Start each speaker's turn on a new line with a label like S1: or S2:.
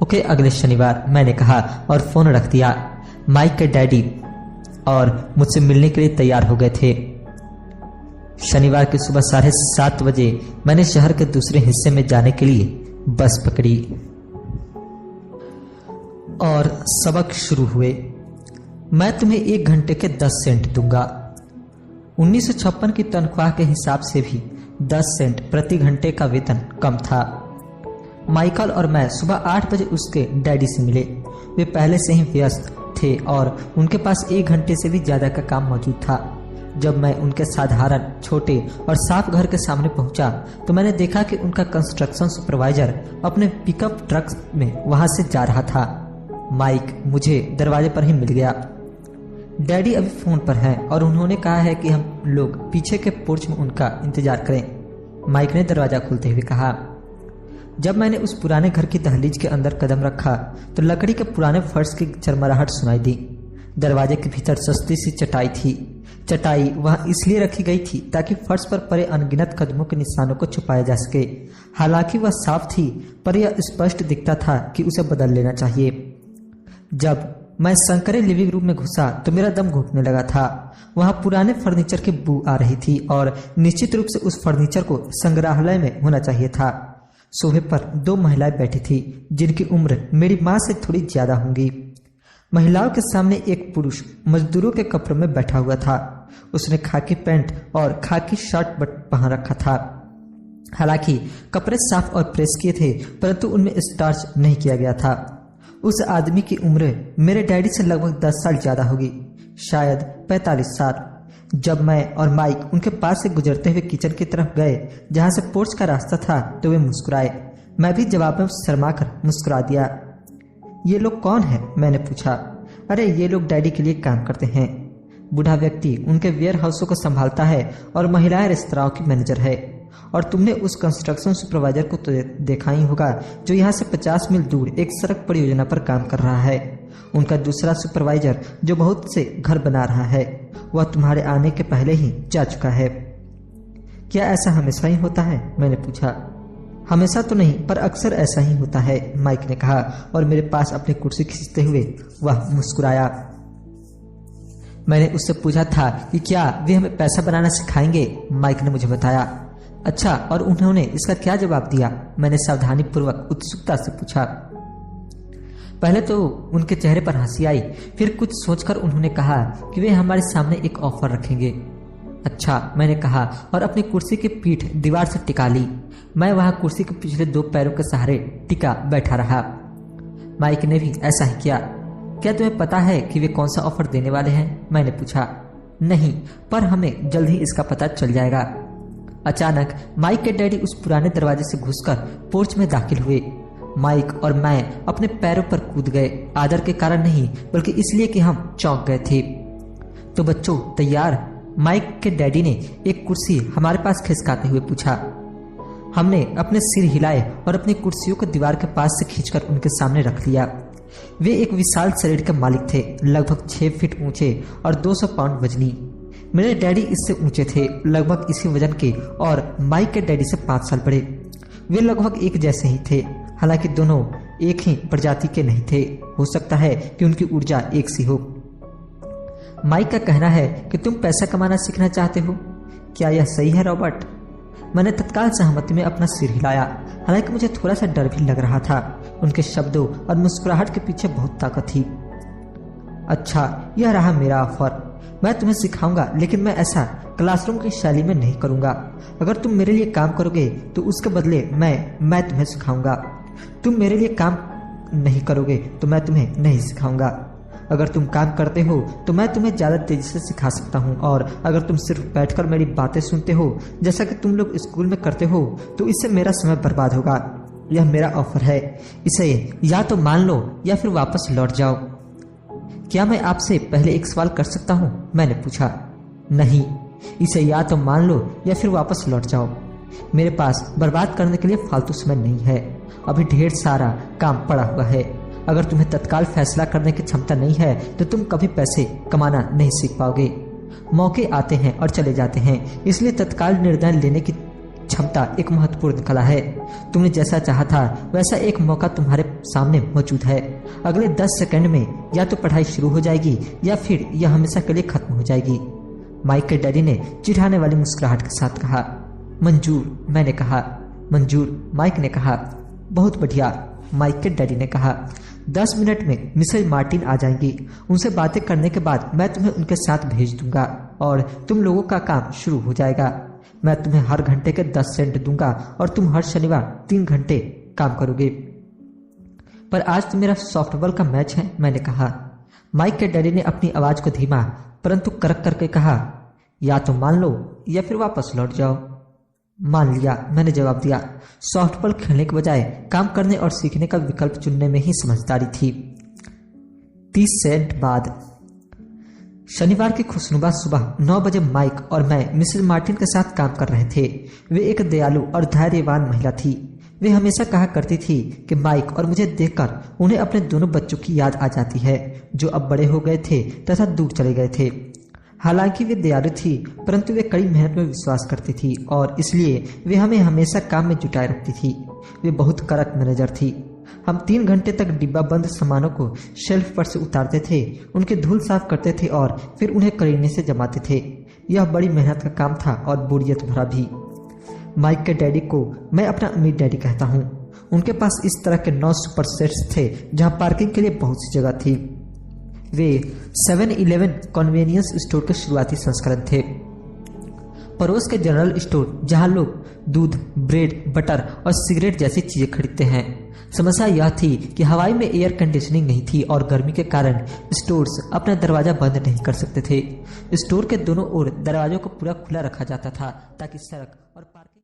S1: Okay, अगले शनिवार, मैंने कहा और फोन रख दिया। माइक के डैडी और मुझसे मिलने के लिए तैयार हो गए थे। शनिवार की सुबह 7:30 बजे मैंने शहर के दूसरे हिस्से में जाने के लिए बस पकड़ी और सबक शुरू हुए। मैं तुम्हें 1 घंटे के 10 सेंट दूंगा। 1956 की तनख्वाह के हिसाब से भी 10 सेंट प्रति घंटे का वेतन कम था। माइकल और मैं सुबह 8 बजे उसके डैडी से मिले। वे पहले से ही व्यस्त थे और उनके पास 1 घंटे से भी ज्यादा का काम मौजूद था। जब मैं उनके साधारण, छोटे और साफ घर के सामने पहुंचा तो मैंने देखा कि उनका कंस्ट्रक्शन सुपरवाइजर अपने पिकअप ट्रक में वहां से जा रहा था। माइक मुझे दरवाजे पर ही मिल गया। डैडी अभी फोन पर हैं और उन्होंने कहा है कि हम लोग पीछे के पोर्च में उनका इंतजार करें। माइक ने दरवाजा खोलते हुए कहा। जब मैंने उस पुराने घर की दहलीज के अंदर कदम रखा तो लकड़ी के पुराने फर्श की चरमराहट सुनाई दी। दरवाजे के भीतर सस्ती सी चटाई थी। चटाई वहां इसलिए रखी गई थी ताकि फर्श पर पड़े अनगिनत कदमों के निशानों को छुपाया जा सके। हालांकि वह साफ थी, पर यह स्पष्ट दिखता था कि उसे बदल लेना चाहिए। जब मैं संकरे लिविंग रूम में घुसा तो मेरा दम घुटने लगा था। वहां पुराने फर्नीचर की बू आ रही थी और निश्चित रूप से उस फर्नीचर को संग्रहालय में होना चाहिए था। सोफे पर 2 महिलाएं बैठी थी जिनकी उम्र मेरी माँ से थोड़ी ज्यादा होंगी। महिलाओं के सामने एक पुरुष मजदूरों के कपड़ों में बैठा हुआ था। उसने खाकी पैंट और खाकी शर्ट पहन रखा था। हालांकि कपड़े साफ और प्रेस किए थे, परंतु उनमें स्टार्च नहीं किया गया था। उस आदमी की उम्र मेरे डैडी से लगभग 10 साल ज्यादा होगी, शायद 45 साल। जब मैं और माइक उनके पास से गुजरते हुए किचन की तरफ गए जहां से पोर्च का रास्ता था तो वे मुस्कुराए। मैं भी जवाब में शर्माकर मुस्कुरा दिया। ये लोग कौन है? मैंने पूछा। अरे, ये लोग डैडी के लिए काम करते हैं। बूढ़ा व्यक्ति उनके वेयर हाउसों को संभालता है और महिलाएं रेस्तरां की मैनेजर है। और तुमने उस कंस्ट्रक्शन सुपरवाइजर को तो देखा ही होगा जो यहाँ से 50 मील दूर एक सड़क परियोजना पर काम कर रहा है। उनका दूसरा सुपरवाइजर जो बहुत से घर बना रहा है, वह तुम्हारे आने के पहले ही जा चुका है। क्या ऐसा हमेशा ही होता है? मैंने पूछा। हमेशा तो नहीं, पर अक्सर ऐसा ही होता है, माइक ने कहा और मेरे पास अपनी कुर्सी खींचते हुए वह मुस्कुराया। मैंने उससे पूछा था कि क्या वे हमें पैसा बनाना सिखाएंगे। माइक ने मुझे बताया। अच्छा, और उन्होंने इसका क्या जवाब दिया? मैंने सावधानी पूर्वक उत्सुकता से पूछा। पहले तो उनके चेहरे पर हंसी आई, फिर कुछ सोचकर उन्होंने कहा कि वे हमारे सामने एक ऑफर रखेंगे। अच्छा, मैंने कहा और अपनी कुर्सी की पीठ दीवार से टिका ली। मैं वहां कुर्सी के पिछले 2 पैरों के सहारे टिका बैठा रहा। माइक ने भी ऐसा ही किया। क्या तुम्हें पता है कि वे कौन सा ऑफर देने वाले हैं? मैंने पूछा। नहीं, पर हमें जल्द ही इसका पता चल जाएगा। अचानक माइक के डैडी उस पुराने दरवाजे से घुसकर पोर्च में दाखिल हुए। माइक और मैं अपने पैरों पर कूद गए, आदर के कारण नहीं बल्कि इसलिए कि हम चौंक गए थे। तो बच्चों, तैयार? माइक के डैडी ने एक कुर्सी हमारे पास खिसकाते हुए पूछा। हमने अपने सिर हिलाए और अपनी कुर्सियों को दीवार के पास से खींचकर उनके सामने रख लिया। वे एक विशाल शरीर के मालिक थे, लगभग 6 फीट ऊंचे और 200 पाउंड वजनी। मेरे डैडी इससे ऊंचे थे, लगभग इसी वजन के, और माइक के डैडी से 5 साल बड़े। वे लगभग एक जैसे ही थे, हालांकि दोनों एक ही प्रजाति के नहीं थे। हो सकता है कि उनकी ऊर्जा एक सी हो। माइक का कहना है कि तुम पैसा कमाना सीखना चाहते हो। क्या यह सही है रॉबर्ट? मैंने तत्काल सहमति में अपना सिर हिलाया, हालांकि मुझे थोड़ा सा डर भी लग रहा था। उनके शब्दों और मुस्कुराहट के पीछे बहुत ताकत थी। अच्छा, यह रहा मेरा ऑफर। मैं तुम्हें सिखाऊंगा, लेकिन मैं ऐसा क्लासरूम की शैली में नहीं करूंगा। अगर तुम मेरे लिए काम करोगे तो उसके बदले मैं तुम्हें सिखाऊंगा। तुम मेरे लिए काम नहीं करोगे तो मैं तुम्हें नहीं सिखाऊंगा। अगर तुम काम करते हो तो मैं तुम्हें ज्यादा तेजी से सिखा सकता हूँ, और अगर तुम सिर्फ बैठकर मेरी बातें सुनते हो जैसा कि तुम लोग स्कूल में करते हो तो इससे मेरा समय बर्बाद होगा। यह मेरा ऑफर है, इसे या तो मान लो या फिर वापस लौट जाओ। क्या मैं आपसे पहले एक सवाल कर सकता हूँ? मैंने पूछा। नहीं, इसे या तो मान लो या फिर वापस लौट जाओ। मेरे पास बर्बाद करने के लिए फालतू समय नहीं है। अभी ढेर सारा काम पड़ा हुआ है। अगर तुम्हें तत्काल फैसला करने की क्षमता नहीं है तो तुम कभी पैसे कमाना नहीं सीख पाओगे। मौके आते हैं और चले जाते हैं, इसलिए तत्काल निर्णय लेने की क्षमता एक महत्वपूर्ण कला है। तुमने जैसा चाहा था वैसा एक मौका तुम्हारे सामने मौजूद है। अगले 10 सेकंड में या तो पढ़ाई शुरू हो जाएगी या फिर यह हमेशा के लिए खत्म हो जाएगी। माइक के डैडी ने चिढ़ाने वाली मुस्कुराहट के साथ कहा। मंजूर, मैंने कहा। मंजूर, माइक ने कहा। बहुत बढ़िया, माइक के डैडी ने कहा। 10 मिनट में मिसेज मार्टिन आ जाएंगी। उनसे बातें करने के बाद मैं तुम्हें उनके साथ भेज दूंगा और तुम लोगों का काम शुरू हो जाएगा। मैं तुम्हें हर घंटे के 10 सेंट दूंगा और तुम हर शनिवार 3 घंटे काम करोगे। पर आज तो मेरा सॉफ्टबॉल का मैच है, मैंने कहा। माइक के डैडी ने अपनी आवाज को धीमा परंतु कड़क करके कहा, या तो मान लो या फिर वापस लौट जाओ। मान लिया, मैंने जवाब दिया। सॉफ्टबॉल खेलने के बजाय काम करने और सीखने का विकल्प चुनने में ही समझदारी थी। 30 सेकंड बाद शनिवार की खुशनुमा सुबह 9 बजे माइक और मैं मिसेस मार्टिन के साथ काम कर रहे थे। वे एक दयालु और धैर्यवान महिला थी। वे हमेशा कहा करती थी कि माइक और मुझे देखकर उन्हें अपने दोनों बच्चों की याद आ जाती है जो अब बड़े हो गए थे तथा दूर चले गए थे। हालांकि वे दयालु थी परंतु वे कड़ी मेहनत में विश्वास करती थी और इसलिए वे हमें हमेशा काम में जुटाए रखती थी। वे बहुत कड़क मैनेजर थी। हम 3 घंटे तक डिब्बा बंद सामानों को शेल्फ पर से उतारते थे, उनके धूल साफ करते थे और फिर उन्हें करीने से जमाते थे। यह बड़ी मेहनत का काम था और बोरियत भरा भी। माइक के डैडी को मैं अपना अमीर डैडी कहता हूँ। उनके पास इस तरह के 9 सुपर सेट्स थे जहाँ पार्किंग के लिए बहुत सी जगह थी। वे 7-Eleven कन्वीनियंस स्टोर के शुरुआती संस्करण थे। पड़ोस के जनरल स्टोर जहां लोग दूध, ब्रेड, बटर और सिगरेट जैसी चीजें खरीदते हैं। समस्या यह थी कि हवाई में एयर कंडीशनिंग नहीं थी और गर्मी के कारण स्टोर्स अपना दरवाजा बंद नहीं कर सकते थे। स्टोर के दोनों ओर दरवाजों को पूरा खुला रखा जाता था ताकि सड़क और पार्किंग